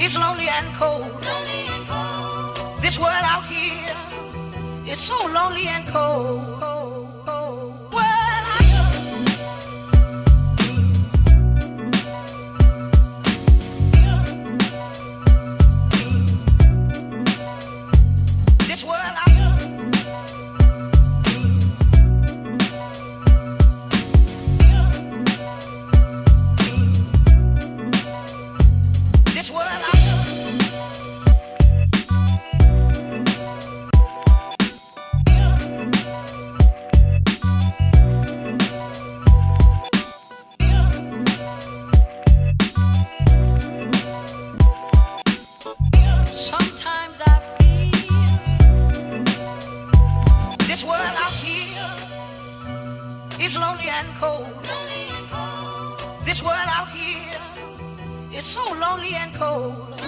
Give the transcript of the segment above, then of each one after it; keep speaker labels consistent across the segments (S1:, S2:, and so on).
S1: is lonely and cold. This world out here is so lonely and cold. This world out here. This world out here. Sometimes I feel this world out here is lonely and cold. This world out here is so lonely and cold.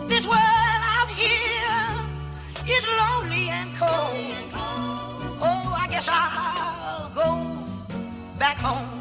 S1: This world out here is lonely and cold. Oh, I guess I'll go back home.